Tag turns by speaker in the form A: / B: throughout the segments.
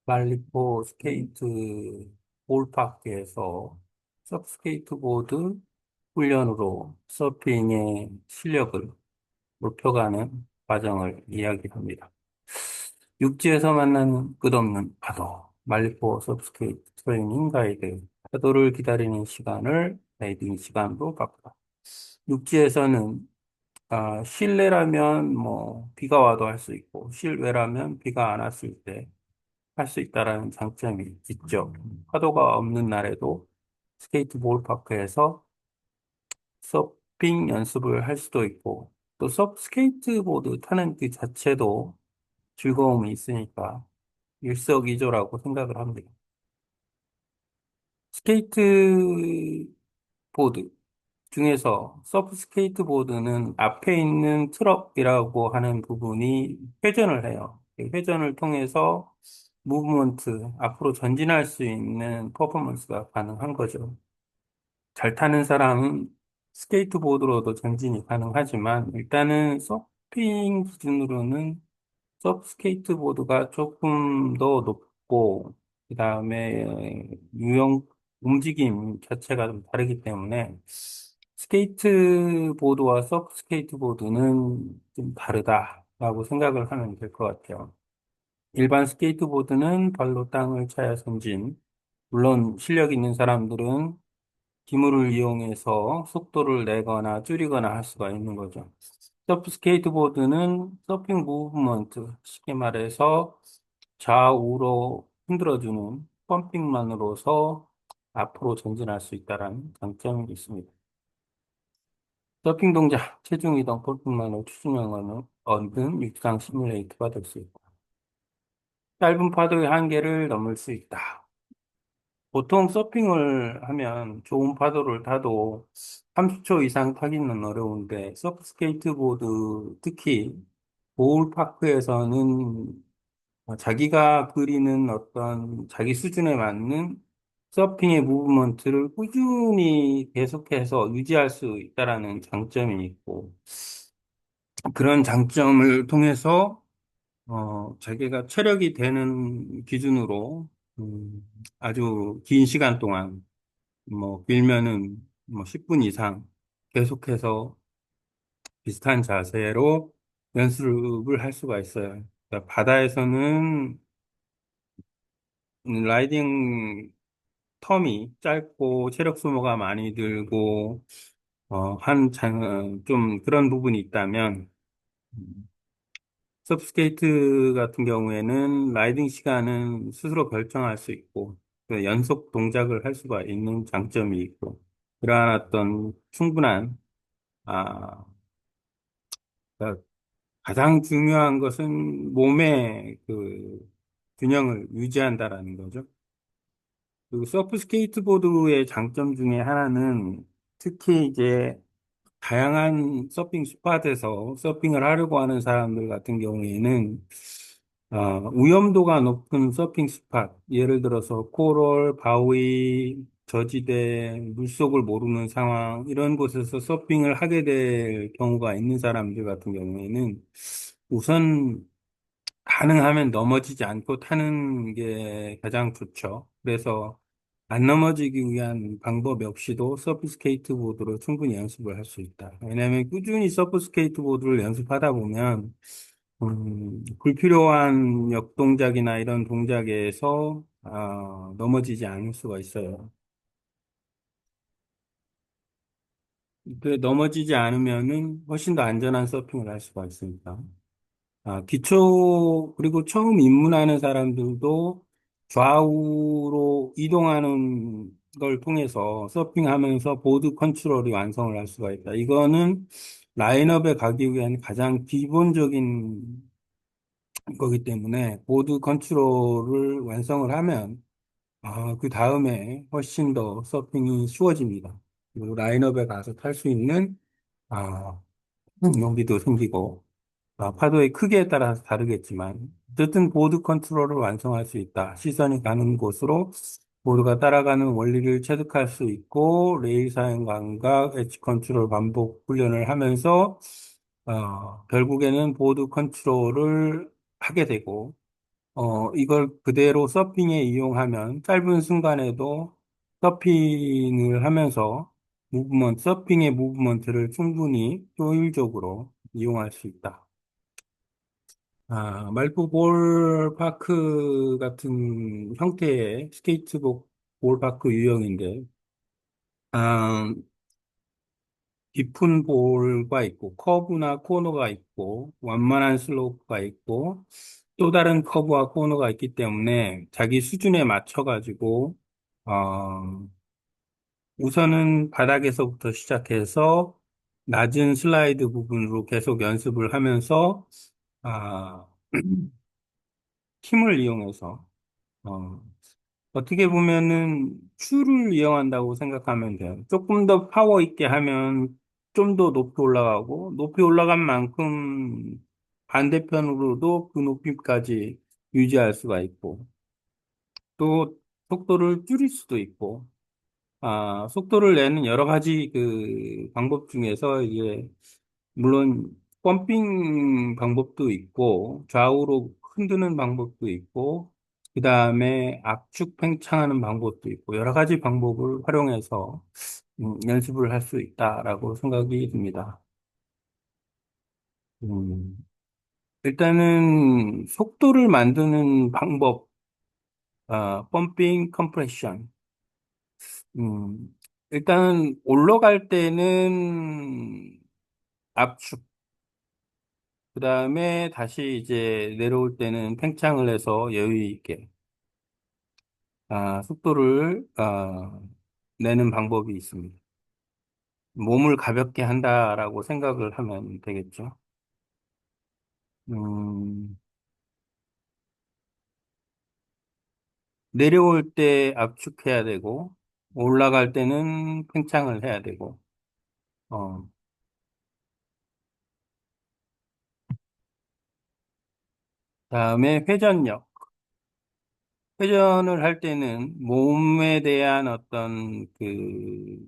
A: 말리포 스케이트 볼파크에서 서브스케이트보드 훈련으로 서핑의 실력을 높여가는 과정을 이야기합니다. 육지에서 만나는 끝없는 파도, 말리포 서브스케이트 트레이닝 가이드, 파도를 기다리는 시간을 라이딩 시간으로 바꾸다. 육지에서는 실내라면 비가 와도 할 수 있고 실외라면 비가 안 왔을 때 할 수 있다라는 장점이 있죠. 파도가 없는 날에도 스케이트볼 파크에서 서핑 연습을 할 수도 있고, 또 스케이트보드 타는 그 자체도 즐거움이 있으니까 일석이조라고 생각을 합니다. 스케이트보드 중에서 서브 스케이트보드는 앞에 있는 트럭이라고 하는 부분이 회전을 해요. 그 회전을 통해서 무브먼트, 앞으로 전진할 수 있는 퍼포먼스가 가능한 거죠. 잘 타는 사람은 스케이트보드로도 전진이 가능하지만 일단은 서핑 기준으로는 서브 스케이트보드가 조금 더 높고 그다음에 유형 움직임 자체가 좀 다르기 때문에 스케이트보드와 서브 스케이트보드는 좀 다르다라고 생각을 하면 될 것 같아요. 일반 스케이트보드는 발로 땅을 차야 선진. 물론 실력 있는 사람들은 기물을 이용해서 속도를 내거나 줄이거나 할 수가 있는 거죠. 서프 스케이트보드는 서핑 무브먼트, 쉽게 말해서 좌우로 흔들어주는 펌핑만으로서 앞으로 전진할 수 있다는 장점이 있습니다. 서핑 동작, 체중 이동, 펌핑만으로 추진력을 얻는 육상 시뮬레이터가 될 수 있고, 짧은 파도의 한계를 넘을 수 있다. 보통 서핑을 하면 좋은 파도를 타도 30초 이상 타기는 어려운데, 서프 스케이트보드, 특히 보울파크에서는 자기가 그리는 어떤 자기 수준에 맞는 서핑의 무브먼트를 꾸준히 계속해서 유지할 수 있다라는 장점이 있고, 그런 장점을 통해서 자기가 체력이 되는 기준으로 아주 긴 시간 동안 길면은 10분 이상 계속해서 비슷한 자세로 연습을 할 수가 있어요. 그러니까 바다에서는 라이딩 텀이 짧고 체력 소모가 많이 들고 좀 그런 부분이 있다면 서브스케이트 같은 경우에는 라이딩 시간은 스스로 결정할 수 있고 그 연속 동작을 할 수가 있는 장점이 있고 그러한 어떤 충분한 아, 그러니까 가장 중요한 것은 몸의 그 균형을 유지한다라는 거죠. 그리고 서프 스케이트보드의 장점 중에 하나는 특히 이제 다양한 서핑 스팟에서 서핑을 하려고 하는 사람들 같은 경우에는 위험도가 높은 서핑 스팟, 예를 들어서 코럴, 바위, 저지대, 물속을 모르는 상황, 이런 곳에서 서핑을 하게 될 경우가 있는 사람들 같은 경우에는 우선 가능하면 넘어지지 않고 타는 게 가장 좋죠. 그래서 안 넘어지기 위한 방법 없이도 서브 스케이트보드로 충분히 연습을 할 수 있다. 왜냐하면 꾸준히 서브 스케이트보드를 연습하다 보면 불필요한 역동작이나 이런 동작에서 넘어지지 않을 수가 있어요. 넘어지지 않으면은 훨씬 더 안전한 서핑을 할 수가 있으니까. 그리고 처음 입문하는 사람들도 좌우로 이동하는 걸 통해서 서핑하면서 보드 컨트롤이 완성을 할 수가 있다. 이거는 라인업에 가기 위한 가장 기본적인 거기 때문에 보드 컨트롤을 완성을 하면, 그 다음에 훨씬 더 서핑이 쉬워집니다. 그리고 라인업에 가서 탈 수 있는, 아, 용기도 생기고, 파도의 크기에 따라서 다르겠지만, 어쨌든 보드 컨트롤을 완성할 수 있다. 시선이 가는 곳으로 보드가 따라가는 원리를 체득할 수 있고, 레일 사용 감각, 엣지 컨트롤 반복 훈련을 하면서, 결국에는 보드 컨트롤을 하게 되고, 이걸 그대로 서핑에 이용하면 짧은 순간에도 서핑을 하면서 서핑의 무브먼트를 충분히 효율적으로 이용할 수 있다. 말고 볼파크 같은 형태의 스케이트복 볼파크 유형인데, 아, 깊은 볼과 있고, 커브나 코너가 있고, 완만한 슬로프가 있고, 또 다른 커브와 코너가 있기 때문에 자기 수준에 맞춰가지고, 어, 우선은 바닥에서부터 시작해서 낮은 슬라이드 부분으로 계속 연습을 하면서, 아, 힘을 이용해서, 어, 어떻게 보면은 큐를 이용한다고 생각하면 돼요. 조금 더 파워 있게 하면 좀 더 높이 올라가고, 높이 올라간 만큼 반대편으로도 그 높이까지 유지할 수가 있고, 또 속도를 줄일 수도 있고, 속도를 내는 여러 가지 그 방법 중에서 이제 물론 펌핑 방법도 있고 좌우로 흔드는 방법도 있고 그다음에 압축 팽창하는 방법도 있고 여러 가지 방법을 활용해서 연습을 할 수 있다라고 생각이 듭니다. 음, 일단은 속도를 만드는 방법, 펌핑 컴프레션. 일단 올라갈 때는 압축, 그 다음에 다시 이제 내려올 때는 팽창을 해서 여유 있게 속도를 내는 방법이 있습니다. 몸을 가볍게 한다라고 생각을 하면 되겠죠. 음, 내려올 때 압축해야 되고 올라갈 때는 팽창을 해야 되고 어, 다음에 회전력. 회전을 할 때는 몸에 대한 어떤 그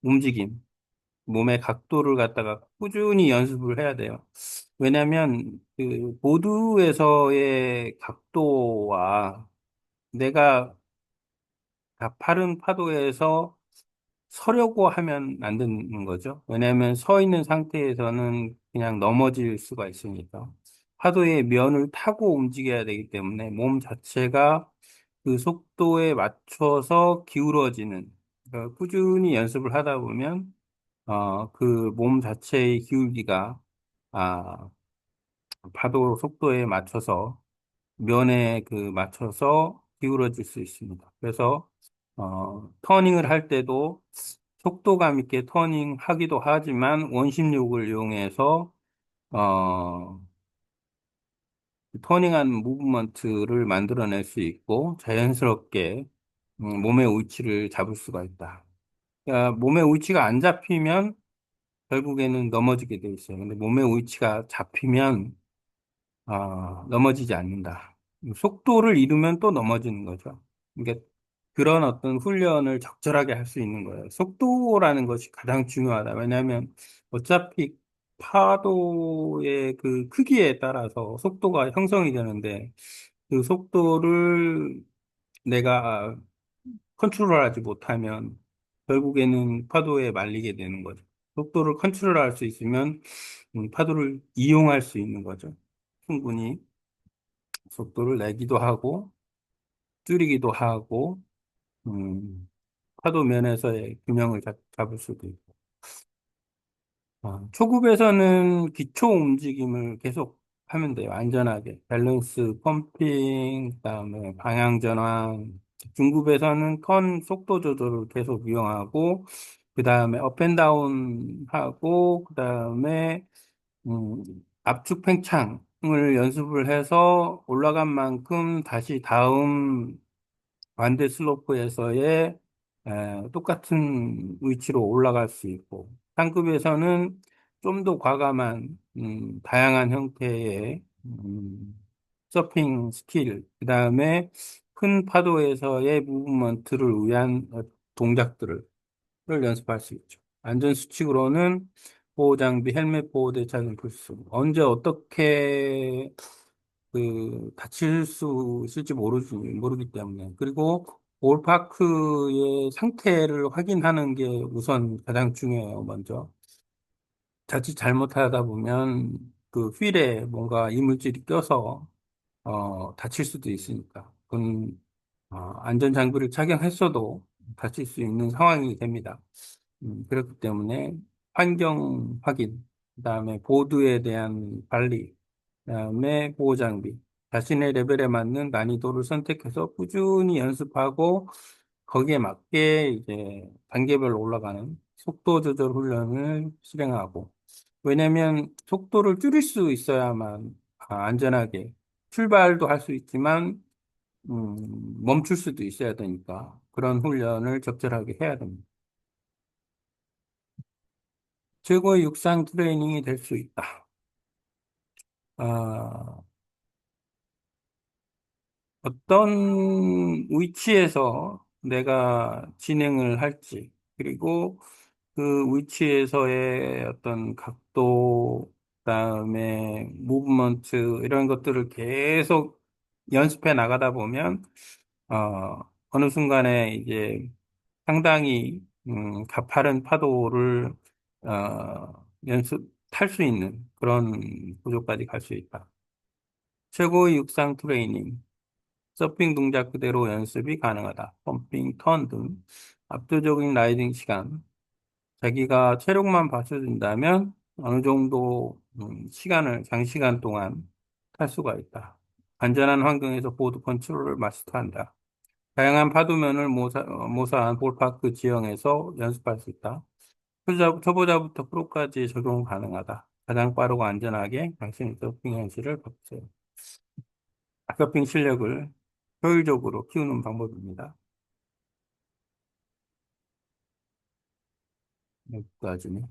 A: 움직임, 몸의 각도를 갖다가 꾸준히 연습을 해야 돼요. 왜냐하면 그 보드에서의 각도와 내가 가파른 파도에서 서려고 하면 안 되는 거죠. 왜냐하면 서 있는 상태에서는 그냥 넘어질 수가 있으니까. 파도의 면을 타고 움직여야 되기 때문에 몸 자체가 그 속도에 맞춰서 기울어지는, 그러니까 꾸준히 연습을 하다 보면 그 몸 자체의 기울기가, 아, 파도 속도에 맞춰서, 면에 그 맞춰서 기울어질 수 있습니다. 그래서, 터닝을 할 때도 속도감 있게 터닝 하기도 하지만 원심력을 이용해서, 어, 터닝한 무브먼트를 만들어낼 수 있고 자연스럽게 몸의 위치를 잡을 수가 있다. 그러니까 몸의 위치가 안 잡히면 결국에는 넘어지게 돼 있어요. 근데 몸의 위치가 잡히면 넘어지지 않는다. 속도를 잃으면 또 넘어지는 거죠. 그러니까 그런 어떤 훈련을 적절하게 할 수 있는 거예요. 속도라는 것이 가장 중요하다. 왜냐하면 어차피 파도의 그 크기에 따라서 속도가 형성이 되는데 그 속도를 내가 컨트롤하지 못하면 결국에는 파도에 말리게 되는 거죠. 속도를 컨트롤할 수 있으면 파도를 이용할 수 있는 거죠. 충분히 속도를 내기도 하고 줄이기도 하고 파도 면에서의 균형을 잡을 수도 있고. 초급에서는 기초 움직임을 계속 하면 돼요. 안전하게. 밸런스, 펌핑, 그다음에 방향 전환. 중급에서는 속도 조절을 계속 이용하고, 그다음에 업앤다운 하고, 그다음에 음, 압축 팽창을 연습을 해서 올라간 만큼 다시 다음 반대 슬로프에서의 똑같은 위치로 올라갈 수 있고, 상급에서는 좀 더 과감한, 다양한 형태의, 서핑 스킬, 그 다음에 큰 파도에서의 무브먼트를 위한 동작들을 연습할 수 있죠. 안전수칙으로는 보호장비, 헬멧 보호 대책은 필수. 언제 어떻게 다칠 수 있을지 모르기 때문에. 그리고 볼파크의 상태를 확인하는 게 우선 가장 중요해요, 먼저. 자칫 잘못하다 보면 그 휠에 뭔가 이물질이 껴서 다칠 수도 있으니까. 그건 안전장비를 착용했어도 다칠 수 있는 상황이 됩니다. 그렇기 때문에 환경 확인, 그다음에 보드에 대한 관리, 그다음에 보호장비, 자신의 레벨에 맞는 난이도를 선택해서 꾸준히 연습하고 거기에 맞게 이제 단계별로 올라가는 속도 조절 훈련을 실행하고, 왜냐하면 속도를 줄일 수 있어야만 안전하게 출발도 할 수 있지만 멈출 수도 있어야 되니까 그런 훈련을 적절하게 해야 됩니다. 최고의 육상 트레이닝이 될 수 있다. 아, 어떤 위치에서 내가 진행을 할지, 그리고 그 위치에서의 어떤 각도, 그다음에 무브먼트 이런 것들을 계속 연습해 나가다 보면 어느 순간에 이제 상당히 가파른 파도를 탈 수 있는 그런 구조까지 갈 수 있다. 최고의 육상 트레이닝, 서핑 동작 그대로 연습이 가능하다. 펌핑, 턴 등 압도적인 라이딩 시간, 자기가 체력만 받쳐준다면 어느 정도 장시간 동안 탈 수가 있다. 안전한 환경에서 보드 컨트롤을 마스터한다. 다양한 파도면을 모사한 볼파크 지형에서 연습할 수 있다. 초보자부터 프로까지 적용 가능하다. 가장 빠르고 안전하게 당신의 서핑 현실을 바꾸세요. 서핑 실력을 효율적으로 키우는 방법입니다. 여기까지네.